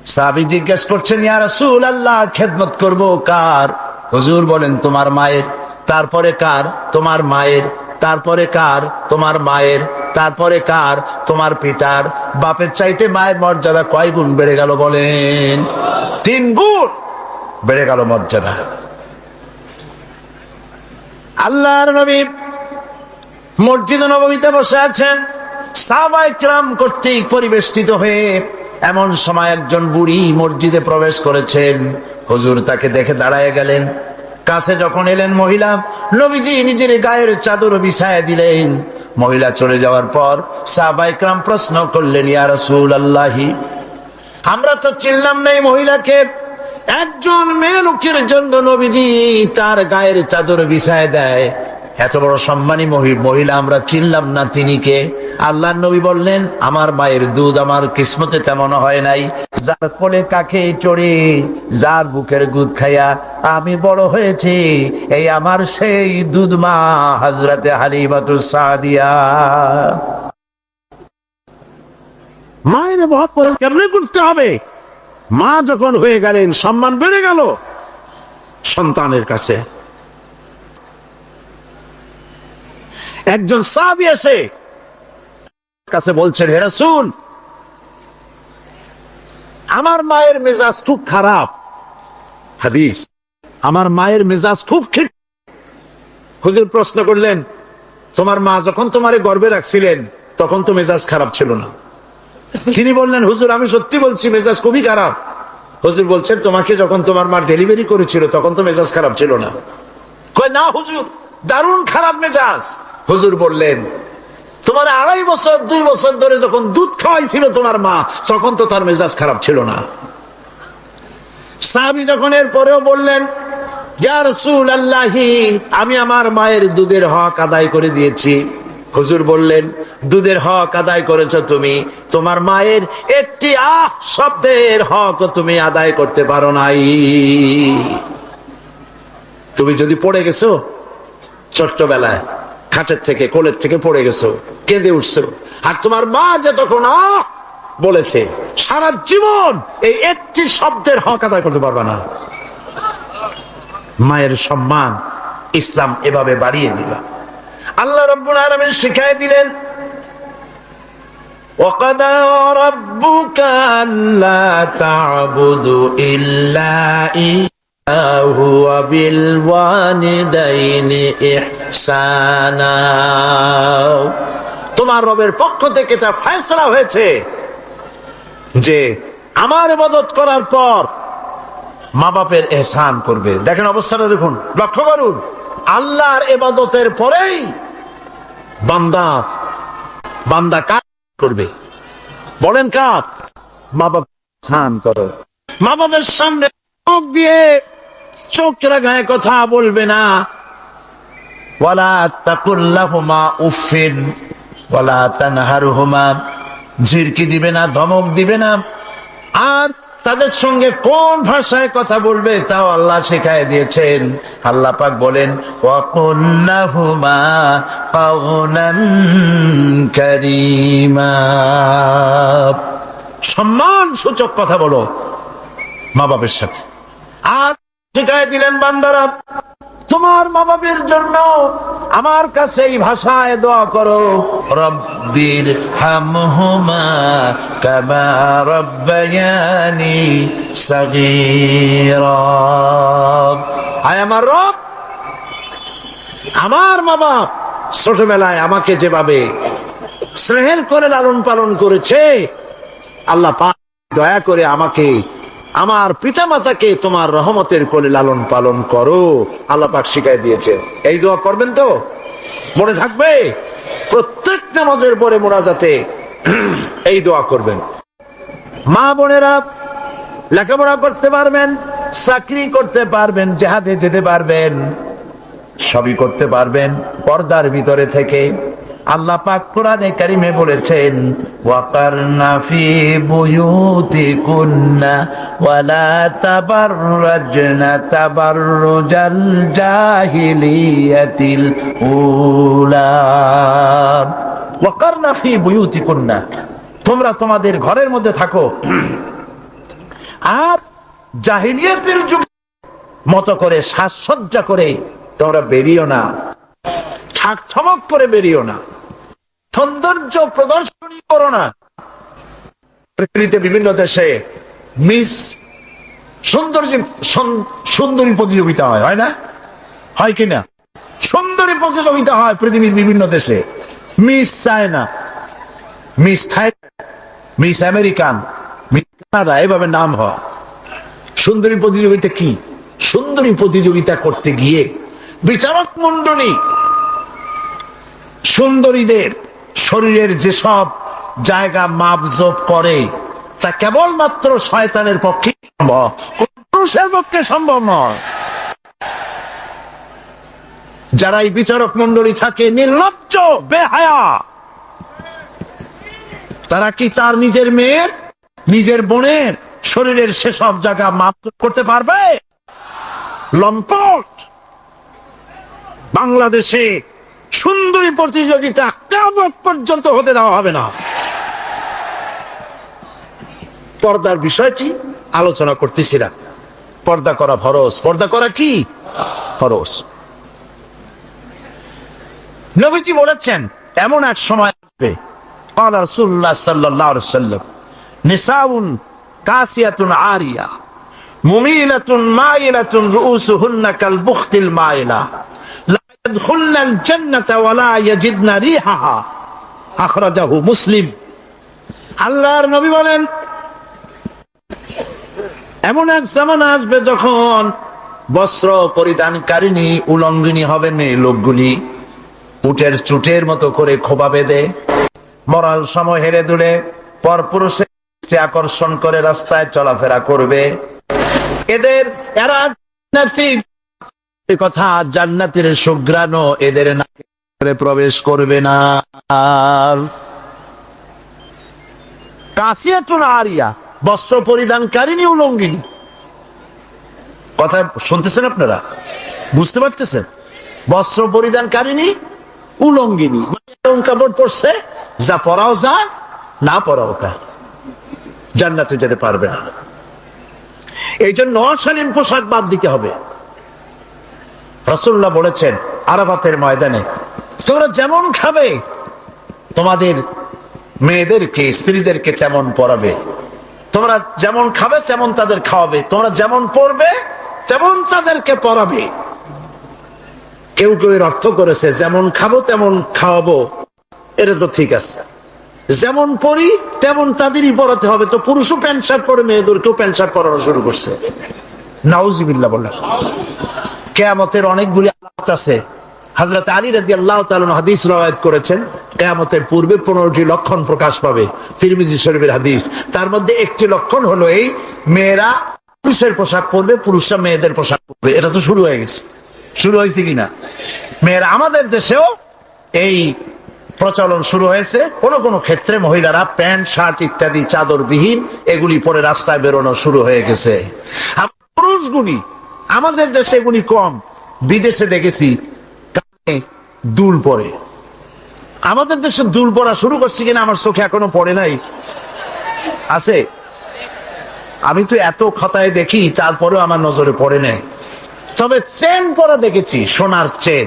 সাহাবী জিজ্ঞেস করছেন, ইয়া রাসূলুল্লাহ, খেদমত করব কার? হুজুর বলেন, তোমার মায়ের। তারপরে কার? তোমার মায়ের। তারপরে কার? তোমার মায়ের। তারপরে কার? তোমার পিতার। বাপের চাইতে মায়ের মর্যাদা কয় গুণ বেড়ে গেল বলেন? 3 গুণ বেড়ে গেল মর্যাদা। আল্লাহর নবী মসজিদে নববীতে বসে আছেন, সাহাবায়ে কিরাম কর্তৃক পরিবেষ্টিত হয়ে। এমন সময় একজন বুড়ি মসজিদে প্রবেশ করেছেন। হুজুর তাকে দেখে দাঁড়ায় গেলেন। কাছে যখন এলেন মহিলা, নবীজি নিজের গায়ের চাদর বিছায়া দিলেন। মহিলা চলে যাওয়ার পর সাহাবায়ে কিরাম প্রশ্ন করলেন, ইয়া রাসূলুল্লাহ, আমরা তো চিনলাম না এই মহিলাকে। একজন মেয়ে লোকের জন্য নবীজি তার গায়ের চাদর বিছায় দেয়, এত বড় সম্মানী মহিলা আমরা চিনলাম না, তিনি কে? আল্লাহর নবী বললেন, আমার মায়ের দুধ আমার কিসমতে তেমন হয় নাই। যার কোলে কাকে চড়ে, যার বুকের দুধ খাইয়া আমি বড় হয়েছি, এই আমার সেই দুধ মা হযরতে হালিমাতুস সাদিয়া। মায়ের মহব্বত কেমনে করতে হবে? মা যখন হয়ে গেলেন, সম্মান বেড়ে গেল সন্তানের কাছে। একজন সাহাবী এসে কাছে বলছেন, হে রাসূল, আমার মায়ের মেজাজ খুব খারাপ। হাদিস, আমার মায়ের মেজাজ খুব খারাপ। হুজুর প্রশ্ন করলেন, তোমার মা যখন তোমারে গর্ভে রাখছিলেন তখন তো মেজাজ খারাপ ছিল না? তিনি বললেন, হুজুর আমি সত্যি বলছি, মেজাজ খুবই খারাপ। হুজুর বলছেন, তোমাকে যখন তোমার মা ডেলিভারি করেছিল তখন তো মেজাজ খারাপ ছিল না? কয়, না হুজুর, দারুণ খারাপ মেজাজ। হুজুর বললেন, তোমার 2.5 বছর 2 বছর ধরে যখন দুধ খাওয়াইছিল তোমার মা, তখন তো তার মেজাজ খারাপ ছিল না। সাহাবী যখন এর পরেও বললেন, ইয়া রাসূলুল্লাহ, আমি আমার মায়ের দুধের হক আদায় করে দিয়েছি। হুজুর বললেন, দুধের হক আদায় করেছো তুমি, তোমার মায়ের একটি শব্দের হক তুমি আদায় করতে পারো নাই। তুমি যদি পড়ে গেছো ছোট্টবেলায়, খাটের থেকে কোলের থেকে পড়ে গেছো, কেঁদে উঠছো, আর তোমার মা যে তখন বলেছে, সারা জীবন এই একটি শব্দের হক আদায় করতে পারবে না। মায়ের সম্মান ইসলাম এভাবে বাড়িয়ে দিল। আল্লাহ রাব্বুল আলামিন শিখায় দিলেন, ওয়াকাদা রাব্বুকা আল্লা তা'বুদু ইল্লা ইয়্যাহু ওয়া বিল ওয়ালিদাইনি ইহসানা। তোমার রবের পক্ষ থেকে তা ফয়সালা হয়েছে যে আমার ইবাদত করার পর মা বাপের ইহসান করবে। দেখেন অবস্থাটা, দেখুন, লক্ষ্য করুন, আল্লাহর ইবাদতের পরেই বান্দা কাজ করবে। বলেন কাজ? মা বাপ ইহসান করো। মা বাপের সামনে চোখ দিয়ে চোখ রাগায় কথা বলবে না। ওয়ালা তাকুল্লাহুমা উফিন ওয়ালা তানহারহুমা, ঝিরকি দিবে না, ধমক দিবে না। আর তাদের সঙ্গে কোন ভাষায় কথা বলবে তাও আল্লাহ শিখায় দিয়েছেন। আল্লাহ পাক বলেন, ওয়াকুল্লাহুমা কাওলান কারীমা, সম্মান সূচক কথা বলো মা বাবার সাথে। আর শিখায় দিলেন, বান্দারা তোমার মা বাবার জন্য আমার কাছে এই ভাষায় দোয়া করো, রব্বির হামহুমা কামা রব্বায়ানি সাগীরা। আয় আমার রব, আমার মা বাপ ছোটবেলায় আমাকে যেভাবে স্নেহের করে লালন পালন করেছে, আল্লাহ পাক দয়া করে আমাকে, আমার পিতা মাতাকে তোমার রহমতের কোলে লালন পালন করো। আল্লাহ পাক শিখাই দিয়েছেন। এই দোয়া করবেন তো? মনে থাকবে? প্রত্যেক নামাজের পরে মোনাজাতে এই দোয়া করবেন। মা বোনেরা লেখাপড়া করতে পারবেন, চাকরি করতে পারবেন, জিহাদে যেতে পারবেন, সবই করতে পারবেন পর্দার ভিতরে থেকে। আল্লাহ পাক কোরআনে কারিমে বলেছেন, ওয়াকারনা ফি বুয়ুতিকুন্না ওয়ালা তাবাররাজনা তাবাররুজাল জাহিলিয়াতিল উলা। ওয়াকারনা ফি বুয়ুতিকুন্না, তোমরা তোমাদের ঘরের মধ্যে থাকো, আর জাহিলিয়াতের যুগ মতো করে সাজসজ্জা করে তোমরা বেরিও না, ঠাকঠমক করে বেরিও না, সৌন্দর্য প্রদর্শনী করো না। পৃথিবীতে বিভিন্ন দেশে মিস সুন্দরী প্রতিযোগিতা হয় না? হয় কিনা? সুন্দরী প্রতিযোগিতা হয় পৃথিবীর বিভিন্ন দেশে। Miss China, miss Thailand, miss American, miss Canada, এভাবে নাম হয়। সুন্দরী প্রতিযোগিতা কি? সুন্দরী প্রতিযোগিতা করতে গিয়ে বিচারক মণ্ডলী সুন্দরীদের শরীরের যেসব জায়গা মাপজোপ করে তা কেবলমাত্র শয়তানের পক্ষে সম্ভব, পুরুষের পক্ষে সম্ভব নয়। যারা এই বিচারক মণ্ডলী থাকে নির্লজ্জ বেহায়া, তারা কি তার নিজের মেয়ের, নিজের বোনের শরীরের সেসব জায়গা মাপ করতে পারবে? লম্পট। বাংলাদেশে সুন্দরী প্রতিযোগিতা কিয়ামত পর্যন্ত হতে দেওয়া হবে না। পর্দার বিষয়টি আলোচনা করতেছিলাম। পর্দা করা ফরজ। পর্দা করা কি ফরজ? নবীজি বলেছেন এমন এক সময় আসবে, قال رسول الله صلى الله عليه وسلم نساء كاسية عارية مميلة مائلة رؤوسهن كالبخت المائلة لا يدخلن الجنة ولا يجدن ريحها أخرجه مسلم। আল্লাহর নবী বলেন এমন এক জামানা আসবে যখন বস্ত্র পরিধানকারিণী উলঙ্গিনী হবে মেয়ে লোকগুলি, উটের চুটের মতো করে খোপা বেঁধে মরাল সময় হেরে দুলে পরপুরুষে আকর্ষণ করে রাস্তায় চলাফেরা করবে। এরা কথা জান্নাতের সুঘ্রাণও এদের নাকে প্রবেশ করবে না। কাসিয়াতুন আরিয়া, বস্ত্র পরিধানকারিণী উলঙ্গিনী। কথা শুনতেছেন আপনারা? বুঝতে পারতেছেন? বস্ত্র পরিধানকারিণী উলঙ্গিনী, কাপড় পরছে, যা পরাও যা, না পরাও তা, জান্নাতে যেতে পারবে না। এই জন্য অশালীন পোশাক বাদ দিতে হবে। রাসূলুল্লাহ বলেছেন আরাফাতের ময়দানে, তোমরা যেমন খাবে তোমাদের মেয়েদেরকে, স্ত্রীদেরকে তেমন পরাবে। তোমরা যেমন খাবে তেমন তাদের খাওয়াবে। তোমরা যেমন পরবে তেমন তাদেরকে পরাবে। কেউ কেউ এর অর্থ করেছে যেমন খাবো তেমন খাওয়াবো, এটা তো ঠিক আছে। যেমন পরি তেমন তাদেরই পরাতে হবে। তো পুরুষও প্যান্ট শার্ট পরে মেয়েদেরকেও প্যান্ট শার্ট পরানো শুরু করছে। নাউজুবিল্লাহ বললেন। কিয়ামতের অনেকগুলি আলামত আছে। হযরত আলী রাদিয়াল্লাহু তাআলা হাদিস রওয়ায়াত করেছেন, কিয়ামতের পূর্বে 15টি লক্ষণ প্রকাশ পাবে। তিরমিজি শরীফের হাদিস। তার মধ্যে একটি লক্ষণ হলো এই, মেয়েরা পুরুষের পোশাক পরবে, পুরুষরা মেয়েদের পোশাক পরবে। এটা তো শুরু হয়ে গেছে। শুরু হয়েছে কিনা? মেয়েরা, আমাদের দেশেও এই প্রচলন শুরু হয়েছে। কোন কোন ক্ষেত্রে মহিলারা প্যান্ট শার্ট ইত্যাদি চাদরবিহীন এগুলি পরে রাস্তায় বেরোনো শুরু হয়ে গেছে। পুরুষগুলি, আমাদের দেশে এগুলি কম, বিদেশে দেখেছি কানে দুল পরে। আমাদের দেশে দুল পরা শুরু করছে কিনা আমার চোখে এখনো পড়ে নাই। আছে? আমি তো এত খতায় দেখি, তারপরেও আমার নজরে পড়ে নাই। তবে চেন পরা দেখেছি, সোনার চেন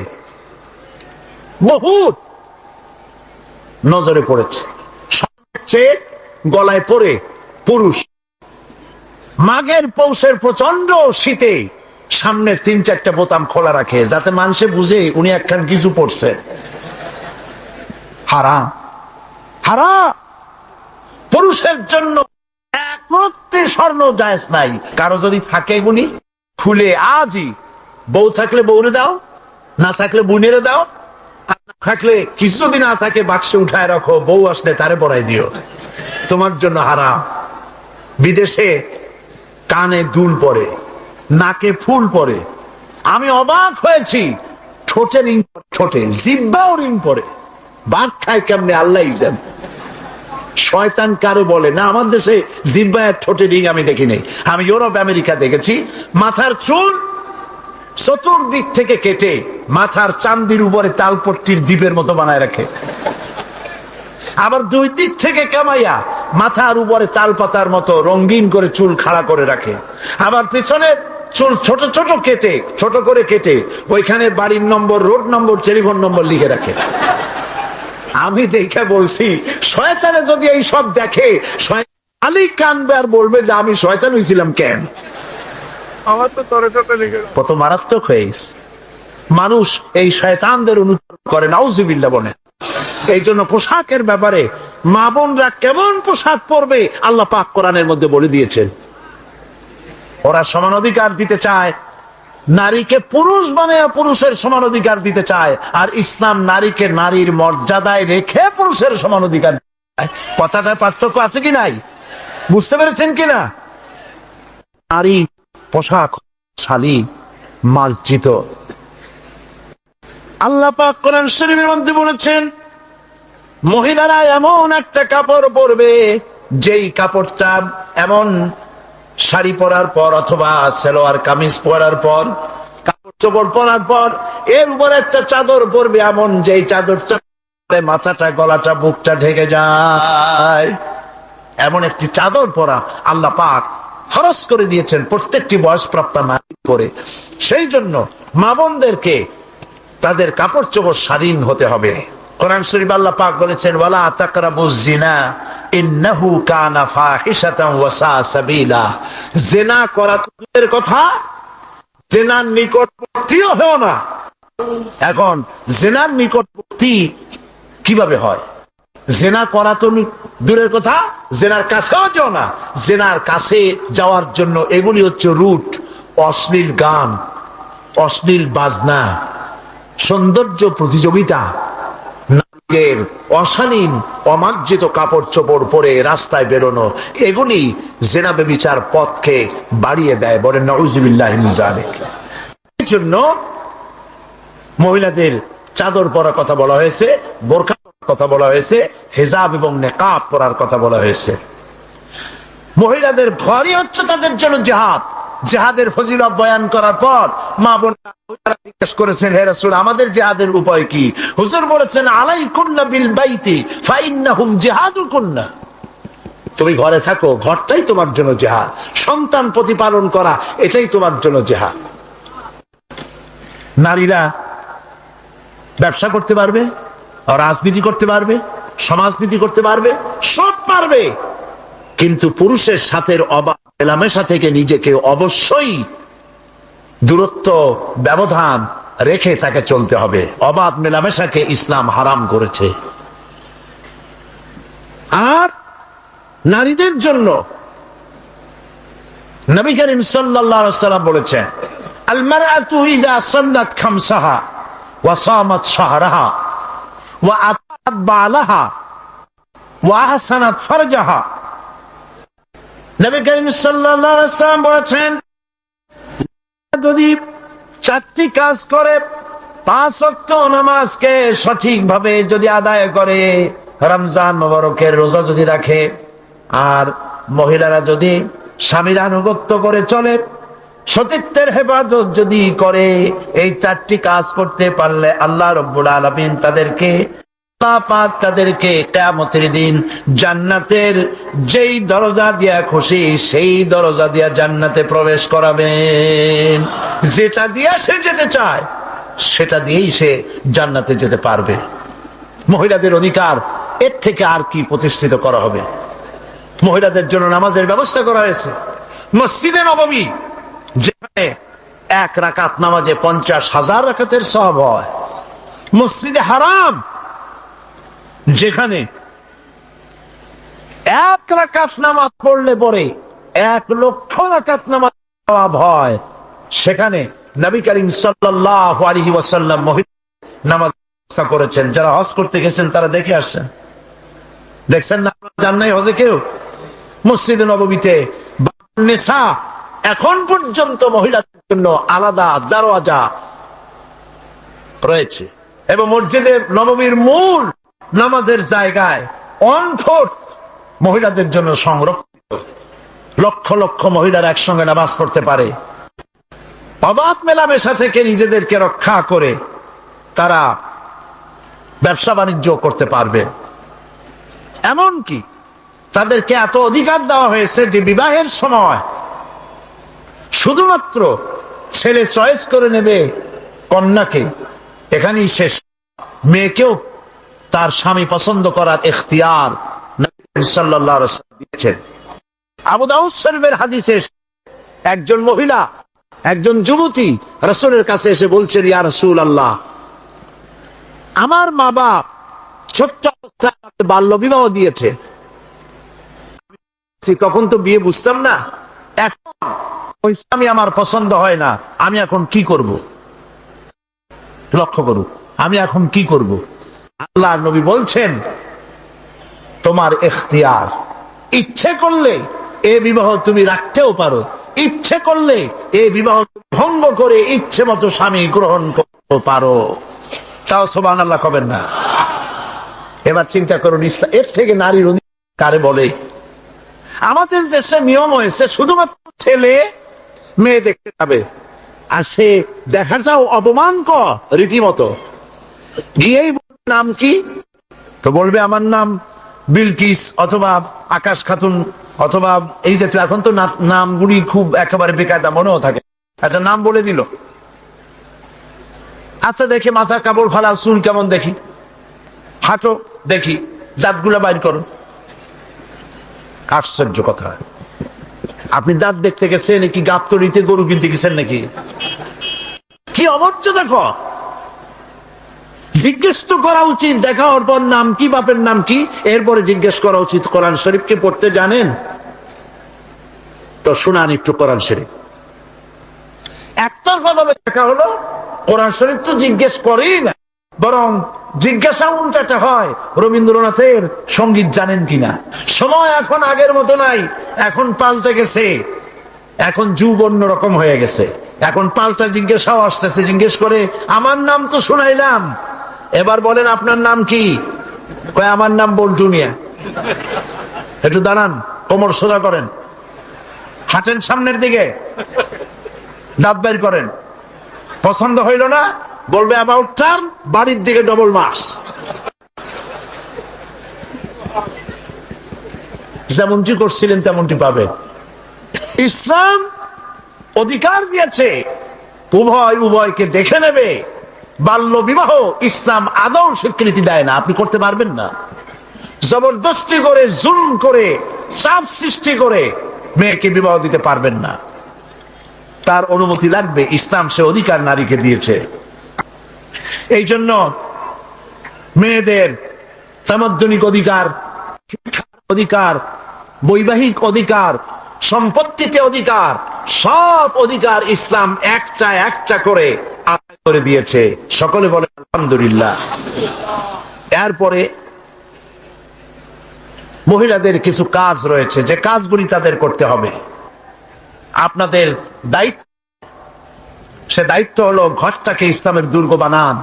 বহুত নজরে পড়েছে। চেন গলায় পরে পুরুষ মাঘের পৌষের প্রচন্ড শীতে সামনের 3-4টা বোতাম খোলা রাখে, যাতে মানুষে বুঝে উনি একখান কিছু পড়ছে। হারাম, হারাম। পুরুষের জন্য একমাত্র স্বর্ণ জায়েজ নাই। কারো যদি থাকে এগুলি খুলে আজই, বউ থাকলে বউরে দাও, না থাকলে বোনেরে দাও, থাকলে কিছু যদি না থাকে বাক্সে উঠায় রাখো, বউ আসলে তারে পরাই দিও, তোমার জন্য হারাম। বিদেশে কানে দুল পরে, নাকে ফুল পরে। আমি অবাক হয়েছি, ঠোঁটে রিং, ঠোঁটে জিহ্বাও রিং পরে। ভাত খায় কেমনে আল্লাহই জানে। শয়তান কারো বলে না। আমার দেশে জিহ্বায় ঠোঁটে রিং আমি দেখি নাই। আমি ইউরোপ আমেরিকা দেখেছি, মাথার চুল চতুর্দিক থেকে কেটে মাথার চান্দির উপরে তালপট্টির দ্বীপের মতো বানায় রাখে। আবার দুই দিক থেকে কামাইয়া মাথার উপরে তাল পাতার মতো রঙিন করে চুল খাড়া করে রাখে, আবার পিছনে চুল ছোট ছোট কেটে, ছোট করে কেটে ওইখানে বাড়ির নম্বর, রোড নম্বর, টেলিফোন নম্বর লিখে রাখে। আমি দেখে বলছি, শয়তানে যদি এই সব দেখে খালি কানবে আর বলবে যে আমি শয়তান হয়েছিলাম কেন। আমার তো তরে তরে লিখে কত মারাত্মক হয়েছে। মানুষ এই শয়তানদের অনুসরণ করে, নাউজুবিল্লাহ বলে। এই জন্য পোশাকের ব্যাপারে মা বোনরা কেমন পোশাক পরবে আল্লাহ পাক কোরআনের মধ্যে বলে দিয়েছেন। ওরা সমান অধিকার দিতে চায়, নারীকে পুরুষ বানায় পুরুষের সমান অধিকার দিতে চায়, আর ইসলাম নারীকে নারীর মর্যাদায় রেখে পুরুষের সমান অধিকার। কথাটা পার্থক্য আছে কি নাই, বুঝতে পেরেছেন কিনা? নারী পোশাক শালী মার্জিত। আল্লাহ পাক কোরআন শরীফের মধ্যে বলেছেন, মহিলারা এমন একটা কাপড় পরবে যেই কাপড়টা এমন শাড়ি পরার পর অথবা সালোয়ার কামিজ পরার পর, কাপড় চোপড় পরার পর এর উপর একটা চাদর পরবে এমন যেই চাদরটা মাথাটা, গলাটা, বুকটা ঢেকে যায়। এমন একটি চাদর পরা আল্লাহ পাক ফরজ করে দিয়েছেন প্রত্যেকটি বয়সপ্রাপ্তা নারী করে। সেই জন্য মা বোনদেরকে তাদের কাপড় চোপড় শালীন হতে হবে। কোরআন শরীফ আল্লাহ পাক বলেছেন, ওয়ালা তাকরাবুজ জিনা ইন্নাহু কানা ফাহিশাতান ওয়া সাআ সাবিলা। জিনা করা দূরের কথা, জিনার নিকটবর্তীও হয় না। এখন জিনার নিকটবর্তী কিভাবে হয়? জিনা করা তো দূরের কথা, জিনার কাছেও যাও না। জিনার কাছে যাওয়ার জন্য এগুলি হচ্ছে রুট: অশ্লীল গান, অশ্লীল বাজনা, সৌন্দর্য প্রতিযোগিতা, নারীদের অশালীন অমার্জিত কাপড় চোপড় পরে রাস্তায় বেরোনো, এগুলি জিনা ব্যভিচার পথকে বাড়িয়ে দেয়। বলেন নাউজুবিল্লাহি মিন যালিক। এই জন্য মহিলাদের চাদর পরার কথা বলা হয়েছে, বোরকা কথা বলা হয়েছে, হিজাব এবং নেকাব পরার কথা বলা হয়েছে। মহিলাদের ঘরই হচ্ছে তাদের জন্য জিহাদ। জিহাদের ফজিলত বয়ান করার পর মা বোনেরা জিজ্ঞেস করেছেন, হে রাসূল, আমাদের জিহাদের উপায় কি? হুজুর বলেছেন, আলাইকুন্না বিল বাইতি ফাইন্নাহুম জিহাদুকুন্না। তুমি ঘরে থাকো, ঘরটাই তোমার জন্য জিহাদ। সন্তান প্রতিপালন করা, এটাই তোমার জন্য জিহাদ। নারীরা ব্যবসা করতে পারবে, রাজনীতি করতে পারবে, সমাজনীতি করতে পারবে, সব পারবে, কিন্তু পুরুষের সাথে অবাধ মেলামেশা থেকে নিজেকে অবশ্যই দূরত্ব, ব্যবধান রেখে তাকে চলতে হবে। অবাধ মেলামেশাকে ইসলাম হারাম করেছে। আর নারীদের জন্য নবী করিম সাল্লাল্লাহু আলাইহি ওয়াসাল্লাম বলেছেন, আল মারআতু ইযা সাল্লাত খামসাহা ওয়া সামাত শাহরাহা ওয়া আতাত বালাহা ওয়া আহসানাত ফারজাহা। নবী করিম সাল্লাল্লাহু আলাইহি ওয়াসাল্লাম বলেছেন, যদি চারটি কাজ করে, 5 ওয়াক্ত নামাজকে সঠিকভাবে যদি আদায় করে, রমজান মুবারকের রোজা যদি রাখে, আর মহিলারা যদি স্বামীর আনুগত্য করে চলে, সতীত্বের হেফাজত যদি করে, এই 4টি কাজ করতে পারলে আল্লাহ রাব্বুল আলামিন তাদেরকে, আল্লাহ পাক তাদেরকে কিয়ামতের দিন জান্নাতের যেই দরজা দিয়া খুশি সেই দরজা দিয়া জান্নাতে প্রবেশ করাবেন। যেটা দিয়া সে যেতে চায় সেটা দিয়েই সে জান্নাতে যেতে পারবে। মহিলাদের অধিকার এর থেকে আর কি প্রতিষ্ঠিত করা হবে? মহিলাদের জন্য নামাজের ব্যবস্থা করা হয়েছে। মসজিদে নববী, যেখানে 1 রাকাত নামাজে 50,000 রাকাতের সওয়াব হয়। মসজিদে হারাম, যেখানে 1 রাকাত নামাজ পড়লে পরে 1,00,000 রাকাত নামাজ সওয়াব হয়। সেখানে নবী করিম সাল্লাল্লাহু আলাইহি ওয়াসাল্লাম মহিলা নামাজ ব্যবস্থা করেছেন। যারা হজ করতে গেছেন তারা দেখে আসছেন, দেখছেন না? জান নাই হজে কেউ? মসজিদে নববীতে নিসা এখন পর্যন্ত মহিলাদের জন্য আলাদা দরওয়াজা রয়েছে, এবং মসজিদে নববীর মূল নামাজের জায়গায় 1/4 মহিলাদের জন্য সংরক্ষিত। লক্ষ লক্ষ মহিলারা একসঙ্গে নামাজ পড়তে পারে। অবাধ মেলামেশা থেকে নিজেদেরকে রক্ষা করে তারা ব্যবসা বাণিজ্য করতে পারবে। এমনকি তাদেরকে এত অধিকার দেওয়া হয়েছে যে বিবাহের সময় শুধুমাত্র ছেলে চয়েস করে নেবে কন্যাকে, এখানেই শেষ। মেয়েকেও তার স্বামী পছন্দ করার ইখতিয়ার নবী সাল্লাল্লাহু আলাইহি ওয়াসাল্লাম দিয়েছেন। আবু দাউদ শরীফের হাদিসে একজন মহিলা, একজন যুবতী রাসূলের কাছে এসে বলছেন, ইয়া রাসূলুল্লাহ, আমার মা বাপ ছোট্ট অবস্থায় বাল্য বিবাহ দিয়েছে, তখন তো বিয়ে বুঝতাম না, এখন ওই স্বামী আমার পছন্দ হয় না, আমি এখন কি করব? লক্ষ্য করুন, আমি এখন কি করব? আল্লাহর নবী বলছেন, তোমার ইখতিয়ার, ইচ্ছে করলে এ বিবাহ তুমি রাখতেও পারো, ইচ্ছে করলে এ বিবাহ ভঙ্গ করে ইচ্ছে মতো স্বামী গ্রহণ করতে পারো। তাও সুবহানাল্লাহ কবেন না? এবার চিন্তা করুন, এর থেকে নারীর অধিকার কারে বলে? আমাদের দেশে নিয়ম হয়েছে শুধুমাত্র ছেলে মেয়ে দেখতে যাবে, আর সে দেখাটাও অপমানকর রীতিমতো। গিয়েই নাম কি? তো বলবে আমার নাম বিলকিস অথবা আকাশ খাতুন অথবা এই জাতীয়। এখন তো নামগুলি খুব একেবারে বেকায়দা মনেও থাকে, একটা নাম বলে দিল। আচ্ছা দেখে মাথার কাপড় ফালাও, চুল কেমন দেখি, হাঁটো দেখি, দাঁতগুলা বাইর করো। আশ্চর্য কথা, আপনি দাঁত দেখতে গেছেন নাকি গাবতলিতে গরু কিনতে গেছেন নাকি? কি অমর্যাদা! জিজ্ঞেস তো করা উচিত, দেখা হওয়ার পর নাম কি, বাপের নাম কি, এরপরে জিজ্ঞেস করা উচিত কোরআন শরীফকে পড়তে জানেন? তো শুনান একটু কোরআন শরীফ। একতরফা ভাবে দেখা হলো, কোরআন শরীফ তো জিজ্ঞেস করেই না, বরং জিজ্ঞাসা উল্টাটা হয়, রবীন্দ্রনাথের সঙ্গীত জানেন কিনা। সময় এখন আগের মতো নাই, এখন পাল্টে গেছে, এখন যুগ অন্যরকম হয়ে গেছে, এখন পাল্টা জিজ্ঞাসাও আসতেছে। জিজ্ঞেস করে, আমার নাম তো শুনাইলাম, এবার বলেন আপনার নাম কি? কয় আমার নাম বল্টু মিয়া। একটু দাঁড়ান, কোমর সোজা করেন, হাঁটেন সামনের দিকে, দাঁত বের করেন। পছন্দ হইল না, বলবে অ্যাবাউট টার্ন, বাড়ির দিকে ডবল মার্কস। যেমনটি করছিলেন তেমনটি পাবে। ইসলাম অধিকার দিয়েছে উভয় উভয়কে দেখে নেবে। বাল্য বিবাহ ইসলাম আদৌ স্বীকৃতি দেয় না, আপনি করতে পারবেন না। জবরদস্তি করে, জুলুম করে, চাপ সৃষ্টি করে মেয়েকে বিবাহ দিতে পারবেন না, তার অনুমতি লাগবে। ইসলাম সে অধিকার নারীকে দিয়েছে। এই জন্য মেয়েদের তামাদ্দুনিক অধিকার, অধিকার, বৈবাহিক অধিকার, সম্পত্তিতে অধিকার, সব অধিকার ইসলাম একটা একটা করে আদায় করে দিয়েছে। সকলে বলে আলহামদুলিল্লাহ। এরপরে মহিলাদের কিছু কাজ রয়েছে, যে কাজগুলি তাদের করতে হবে। আপনাদের দায়িত্ব, সে দায়িত্ব হলো ঘরটাকে ইসলামের দুর্গ বানান।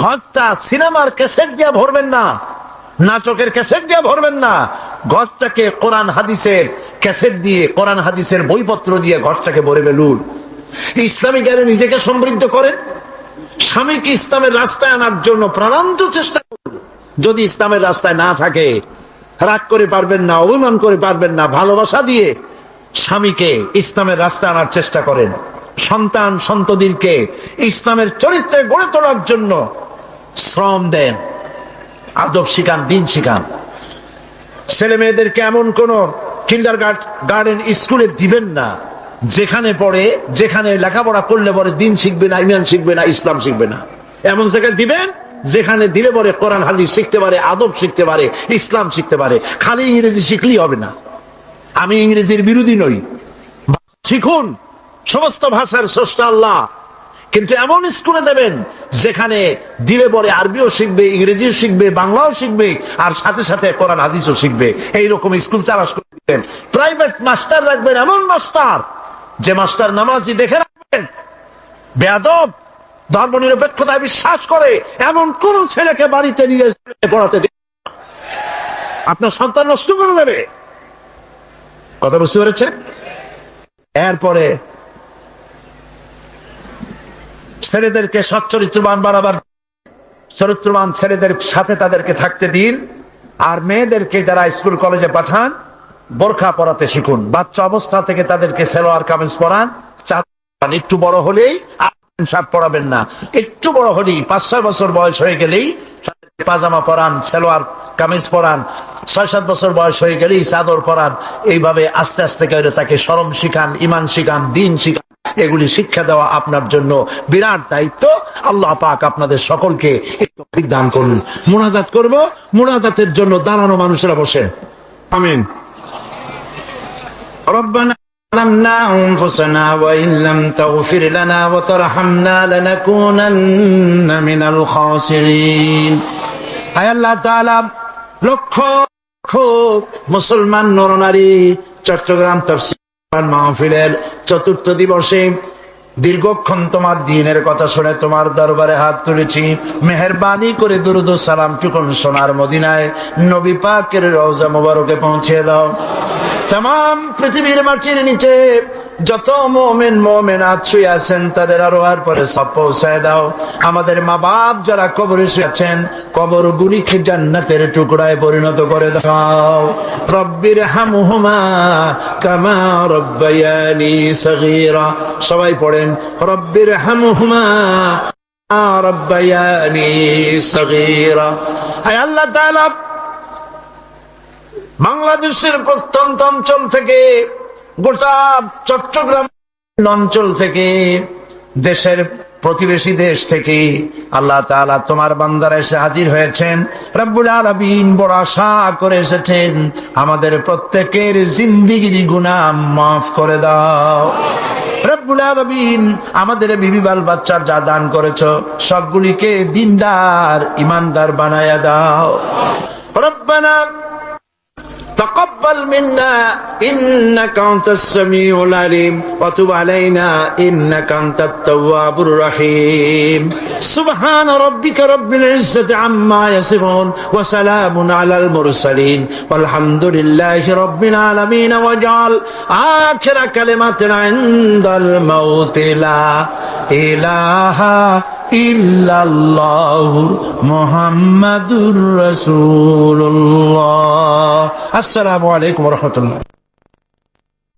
ঘরটা সিনেমার ক্যাসেট দিয়ে ভরবেন না, নাটকের ক্যাসেট দিয়ে ভরবেন না। ঘরটাকে কোরআন হাদিসের ক্যাসেট দিয়ে, কোরআন হাদিসের বইপত্র দিয়ে ঘরটাকে ভরে ফেলুন। ইসলামী জ্ঞানে নিজেকে সমৃদ্ধ করেন। স্বামীকে ইসলামের রাস্তায় আনার জন্য প্রাণান্ত চেষ্টা করুন। যদি ইসলামের রাস্তায় না থাকে, রাগ করে পারবেন না, অভিমান করে পারবেন না, ভালোবাসা দিয়ে স্বামীকে ইসলামের রাস্তায় আনার চেষ্টা করেন। সন্তান সন্ততিকে ইসলামের চরিত্রে গড়ে তোলার জন্য শ্রম দেন, আদব শিখান, দিন শিখান। ছেলে মেয়েদেরকে এমন কোন কিন্ডারগার্টেন স্কুলে দিবেন না যেখানে পড়ে, যেখানে লেখাপড়া করলে পরে দিন শিখবে না, ইমান শিখবে না, ইসলাম শিখবে না। এমন জায়গায় দিবেন যেখানে দিলে পরে কোরআন হাদিস শিখতে পারে, আদব শিখতে পারে, ইসলাম শিখতে পারে। খালি ইংরেজি শিখলেই হবে না। আমি ইংরেজির বিরোধী নই, শিখুন, সমস্ত ভাষার স্রষ্টা আল্লাহ, কিন্তু এমন স্কুলে দেবেন যেখানে দিলে পরে আরবিও শিখবে, ইংরেজিও শিখবে, বাংলাও শিখবে, আর সাথে সাথে কোরআন হাদিসও শিখবে। এইরকম স্কুল চালাস করবেন। প্রাইভেট মাস্টার রাখবেন, এমন মাস্টার যে মাস্টার নামাজি দেখে রাখবেন, বেয়াদব, ধর্মনিরপেক্ষতায় বিশ্বাস করে, এমন কোন ছেলেকে বাড়িতে নিয়ে পড়াতে দেবেন না। আপনার সন্তান নষ্ট করে দেবে। কথা বুঝতে পেরেছেন? এরপরে ছেলেদেরকে সচ্চরিত্রবান বানাবার, চরিত্রবান ছেলেদের সাথে তাদেরকে থাকতে দিন। আর মেয়েদেরকে যারা স্কুল কলেজে পাঠান বোরখা পরাতে শিখুন, বাচ্চা অবস্থা থেকে তাদেরকে সালোয়ার কামিজ পরান। একটু বড় হলেই শার্ট পরাবেন না, একটু বড় হলেই 5-6 বছর বয়স হয়ে গেলেই পাজামা পরান, সালোয়ার কামিজ পরান, 6-7 বছর বয়স হয়ে গেলেই চাদর পরান। এইভাবে আস্তে আস্তে করে তাকে শরম শিখান, ইমান শিখান, দিন শিখান। এগুলি শিক্ষা দেওয়া আপনার জন্য বিরাট দায়িত্ব। আল্লাহ পাক আপনাদের সকলকে তৌফিক দান করুন। মুনাজাত করব, মুনাজাতের জন্য দাঁড়ানো মানুষেরা বসেন। আমিন। ربنا ظلمنا أنفسنا وإن لم تغفر لنا وترحمنا لنكونن من الخاسرين। হায় আল্লাহ তাআলা, লক্ষ লক্ষ মুসলমান নরনারী চট্টগ্রাম তাফসীর মাহফিলের চতুর্থ দিবসে দীর্ঘক্ষণ তোমার দ্বীনের কথা শুনে তোমার দরবারে হাত তুলেছি। মেহেরবানি করে দুরূদ ও সালাম টুকুন সোনার মদিনায় নবী পাকের রওজা মুবারকে পৌঁছে দাও। तमाम পৃথিবীর মাটির নিচে যত মুমিন মুমিনাত শুয়ে আছেন তাদের আরোহার পরে সব পৌঁছায় দাও। আমাদের মা বাপ যারা কবরে শুয়ে আছেন কবরগুলিকে জান্নাতের টুকরায় পরিণত করে দাও। রব্বির হামহুমা কামা রব্বায়ানি সগীরা। সবাই পড়েন রব্বির হামহুমা রব্বায়ানি সগীরা। হায় আল্লাহ তাআলা, বাংলাদেশের প্রত্যন্ত অঞ্চল থেকে, গোটা চট্টগ্রাম অঞ্চল থেকে, দেশের প্রতিবেশী দেশ থেকে আল্লাহ তাআলা তোমার বান্দারা এসে হাজির হয়েছেন। রব্বুল আলামিন বড় আশা করে এসেছেন, আমাদের প্রত্যেকের জিন্দেগির গুনাহ মাফ করে দাও। রব্বুল আলামিন আমাদের বিবি বাল বাচ্চা যা দান করেছো সবগুলিকে দিনদার ইমানদার বানায়া দাও। রব্বানা تقبل منا إنك أنت السميع العليم وتب علينا إنك أنت التواب الرحيم سبحان ربك رب العزة عما يصفون وسلام على المرسلين والحمد لله رب العالمين واجعل آخر كلمة عند الموت لا إله إلا الله محمد رسول الله। السلام عليكم ورحمة الله।